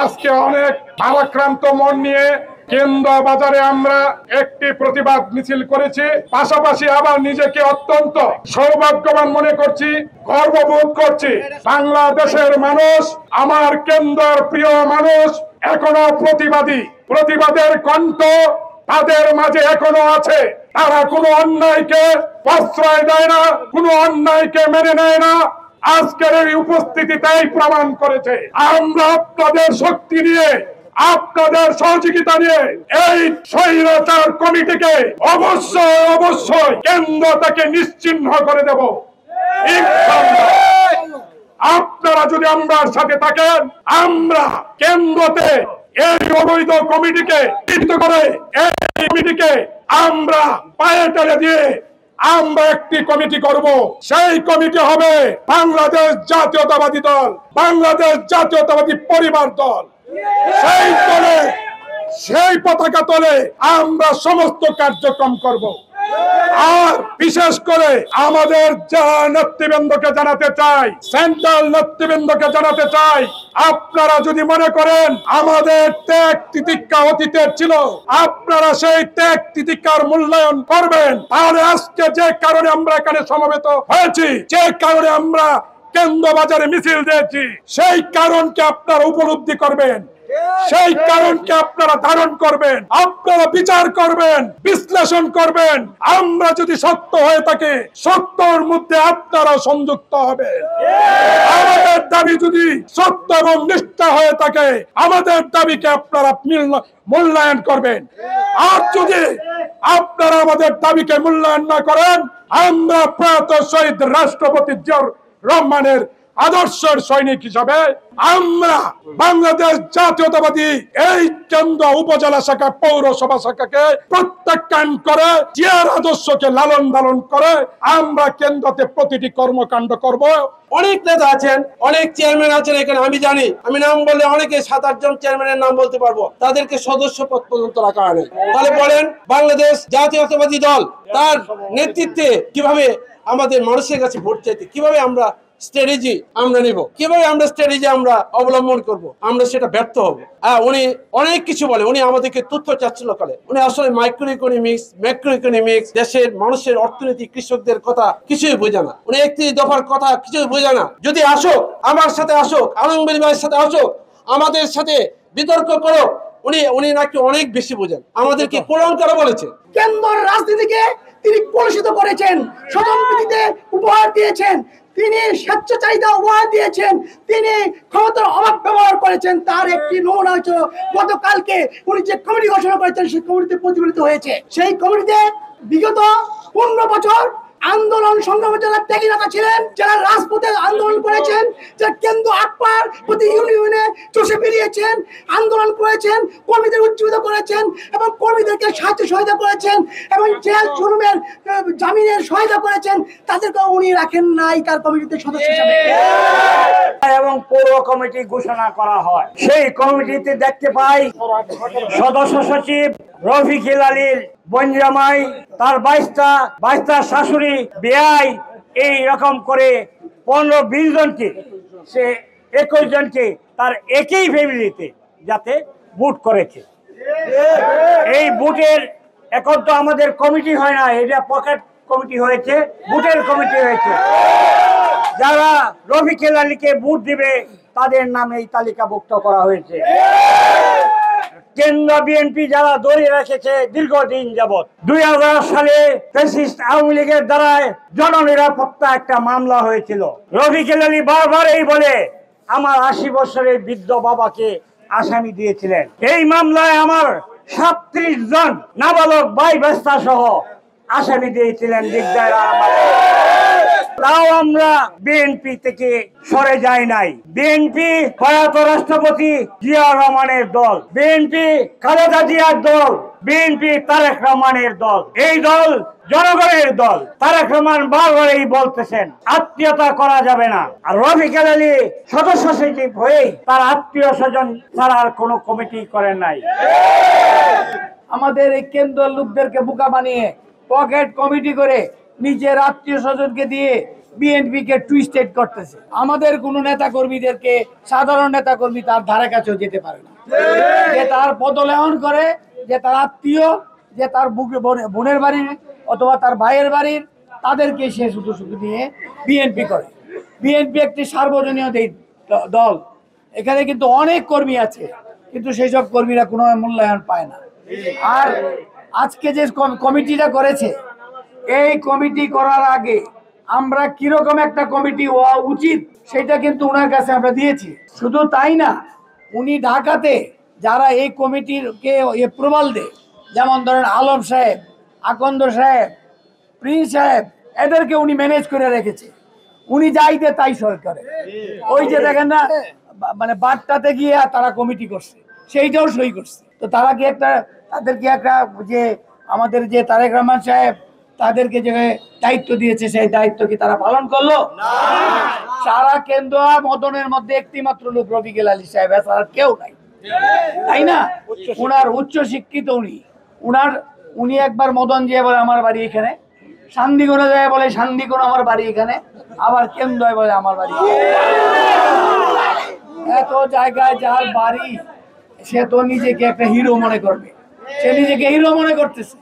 আজকে অনেক ভারাক্রান্ত মন নিয়ে কেন্দ্র বাজারে আমরা একটি প্রতিবাদ মিছিল করেছি। পাশাপাশি আবার নিজেকে অত্যন্ত সৌভাগ্যবান মনে করছি, গর্ববোধ করছি। বাংলাদেশের মানুষ, আমার কেন্দ্রের প্রিয় মানুষ এখনো প্রতিবাদী, প্রতিবাদের কণ্ঠ তাদের মাঝে এখনো আছে। তারা কোনো অন্যায়কে প্রশ্রয় দেয় না, কোনো অন্যায়কে মেনে নেয় না। আজকের এই উপস্থিতি তাই প্রমাণ করেছে। আমরা আপনাদের শক্তি নিয়ে, আপনাদের সহযোগিতা নিয়ে এই স্বৈরাচার কমিটিকে অবশ্যই কেন্দ্র থেকে নিশ্চিহ্ন করে দেব। আপনারা যদি আমরার সাথে থাকেন, আমরা কেন্দ্রতে এই অবৈধ কমিটিকে চিহ্নিত করে এই কমিটিকে আমরা পায়ে টেনে দিয়ে আমরা একটি কমিটি করব। সেই কমিটি হবে বাংলাদেশ জাতীয়তাবাদী দল, বাংলাদেশ জাতীয়তাবাদী পরিবার দল। সেই দলে, সেই পতাকা তলে আমরা সমস্ত কার্যক্রম করব। আর বিশেষ করে আমাদের নেতৃবৃন্দকে জানাতে চাই, সেন্ট্রাল নেতৃবৃন্দকে জানাতে চাই, আপনারা যদি মনে করেন আমাদের ত্যাগ তিতিক্ষা অতীতের ছিল, আপনারা সেই ত্যাগ তিতিক্ষার মূল্যায়ন করবেন। তাহলে আজকে যে কারণে আমরা এখানে সমবেত হয়েছি, যে কারণে আমরা কেন্দ্র বাজারে মিছিল দিয়েছি, সেই কারণকে আপনারা উপলব্ধি করবেন, সেই কারণকে আপনারা ধারণ করবেন, আপনারা বিচার করবেন, বিশ্লেষণ করবেন। আমরা যদি সত্য হয়ে থাকি, সত্যর মধ্যে আপনারা সংযুক্ত হবে। আমাদের দাবি যদি সত্য এবং নিষ্ঠা হয়ে থাকে, আমাদের দাবিকে আপনারা মূল্যায়ন করবেন। আর যদি আপনারা আমাদের দাবিকে মূল্যায়ন না করেন, আমরা প্রয়াত শহীদ রাষ্ট্রপতি জিয়াউর রহমানের আদর্শের সৈনিক হিসাবে আমরা বাংলাদেশ জাতীয়তাবাদী এই কেন্দ্র উপজেলা শাখা পৌরসভা শাখাকে প্রত্যাখ্যান করে জিয়ার আদর্শকে লালন পালন করে আমরা কেন্দ্রতে প্রতিটি কর্মকাণ্ড করব। অনেক নেতা আছেন, অনেক চেয়ারম্যান আছেন এখানে, আমি জানি। আমি নাম বললে অনেকে 7-8 জন চেয়ারম্যানের নাম বলতে পারবো, তাদেরকে সদস্য পদ পর্যন্ত রাখা হয়নি। তাহলে বলেন বাংলাদেশ জাতীয়তাবাদী দল তার নেতৃত্বে কিভাবে আমাদের মানুষের কাছে ভোট চাইতে, কিভাবে আমরা স্ট্র্যাটেজি আমরা নিব, কিভাবে আমরা স্ট্র্যাটেজি আমরা অবলম্বন করব, আমরা সেটা ব্যর্থ হব। উনি অনেক কিছু বলে, উনি আমাদেরকে তথ্য চাচ্ছিল করে। উনি আসলে মাইক্রো ইকোনমিক্স, ম্যাক্রো ইকোনমিক্স, দেশের মানুষের অর্থনীতি, কৃষকদের কথা কিছুই বোঝে না। উনি 31 দফার কথা কিছুই বোঝে না। যদি আসুক, আমার সাথে আসুক, আলমগীর ভাইয়ের সাথে আসুক, আমাদের সাথে বিতর্ক করো, উনি নাকি অনেক বেশি বোঝেন, আমাদেরকে কলঙ্কার বলেছে। কেন্দ্র রাজনীতিকে তিনি কলুষিত করেছেন, স্বজনপ্রীতিতে উপহার দিয়েছেন, তিনি স্বেচ্ছাচারিতা উপহার দিয়েছেন, তিনি ক্ষমতার অভাব ব্যবহার করেছেন। তার একটি নমুনা হচ্ছে গতকালকে উনি যে কমিটি ঘোষণা করেছেন, সেই কমিটিতে প্রতিফলিত হয়েছে। সেই কমিটিতে বিগত 15 বছর আন্দোলন সংগ্রামের যারা ত্যাগী নেতা ছিলেন, যারা রাজপথে আন্দোলন করেছেন, যারা কেন্দ্র আকবার প্রতি ইউনিয়নে চষে বেরিয়েছেন, আন্দোলন করেছেন, কর্মীদের উজ্জীবিত করেছেন এবং কর্মীদেরকে সাহায্য সহায়তা করেছেন এবং জেল জুলুমের জামিনের সহায়তা করেছেন, তাদেরকে উনি রাখেন নাই তার কমিটিতে সদস্য হিসেবে। এবং পৌর কমিটি ঘোষণা করা হয়, সেই কমিটিতে দেখতে পাই সদস্য সচিব রফিকুল আলীর বঞ্জামাই, তার 22টা শাশুড়ি, বেয়াই, এই রকম করে 15-20 জনকে, সে 21 জনকে তার একই ফ্যামিলিতে যাতে ভোট করেছে। এই ভোটের এখন তো আমাদের কমিটি হয় না, এটা পকেট কমিটি হয়েছে, ভোটের কমিটি হয়েছে। যারা রফিকুল আলীকে ভোট দিবে তাদের নামে এই তালিকাভুক্ত করা হয়েছে। কেন্দ্র বিএনপি যারা ধরে রেখেছে দীর্ঘদিন যাবৎ, 2000 সালে ফ্যাসিস্ট আওয়ামী লীগের দ্বারা জননিরাপত্তা একটা মামলা হয়েছিল। রফিকুল আলী বারবার এই বলে আমার 80 বছরের বৃদ্ধ বাবাকে আসামি দিয়েছিলেন। এই মামলায় আমার 37 জন নাবালক ভাই বেস্তা সহ আসামি দিয়েছিলেন দিগদার। তাও আমরা বিএনপি থেকে সরে যাই নাই। বিএনপি প্রয়াত রাষ্ট্রপতি জিয়াউর রহমানের দল, বিএনপি খালেদা জিয়ার দল, বিএনপি তারেক রহমানের দল। এই দল জনগণের দল। তারেক রহমান বারবারই বলতেছেন আত্মীয়তা করা যাবে না। আর রফিকুল আলী সদস্য সচিব হয়ে তার আত্মীয় স্বজন ছাড়ার কোনো কমিটি করেন নাই। আমাদের এই কেন্দ্রের লোকদেরকে বোকা বানিয়ে পকেট কমিটি করে নিজের আত্মীয় স্বজনকে দিয়ে বিএনপি কে টুইস্টেড করতেছে। আমাদের কোন নেতা কর্মীদেরকে, সাধারণ নেতা কর্মী তার ধারে কাছেও যেতে পারে না, যে তার পদলেহন করে, যে তার আত্মীয়, যে তার বোনের বাড়ির অথবা তার ভাইয়ের বাড়ির, তাদেরকে সে শুধু শুধু নিয়ে বিএনপি করে। বিএনপি একটি সার্বজনীয় দল, এখানে কিন্তু অনেক কর্মী আছে, কিন্তু সেই সব কর্মীরা কোনো মূল্যায়ন পায় না। আর আজকে যে কমিটিটা করেছে, এই কমিটি করার আগে আমরা কিরকম একটা কমিটি হওয়া উচিত সেটা কিন্তু ওনার কাছে আমরা দিয়েছি। শুধু তাই না, উনি ঢাকাতে যারা এই কমিটিকে অ্যাপ্রুভাল দেয়, যেমন ধরেন আলম সাহেব, আকন্দ সাহেব, প্রিন্স সাহেব, এদেরকে উনি ম্যানেজ করে রেখেছে। উনি যাই দে তাই সই করে। ওই যে দেখেন না, মানে বার্তাতে গিয়ে তারা কমিটি করছে, সেইটাও সই করছে। তো তারা কি একটা, তাদের কি একটা, যে আমাদের যে তারেক রহমান সাহেব তাদেরকে যে দায়িত্ব দিয়েছে, সেই দায়িত্ব কি তারা পালন করলো? সারা কেন্দ্র মদনের মধ্যে একটি মাত্র লোক রফিকুল আলী সাহেব, এছাড়া কেউ নাই, তাই না? উনার উচ্চ শিক্ষিত, উনি একবার মদন দিয়ে বলে আমার বাড়ি এখানে, শান্তিগোনা যায় বলে শান্তিগোনা আমার বাড়ি এখানে, আবার কেন্দ্র বলে আমার বাড়ি। এত জায়গায় যার বাড়ি, সে তো নিজেকে একটা হিরো মনে করবে, সে নিজেকে হিরো মনে করতেছে।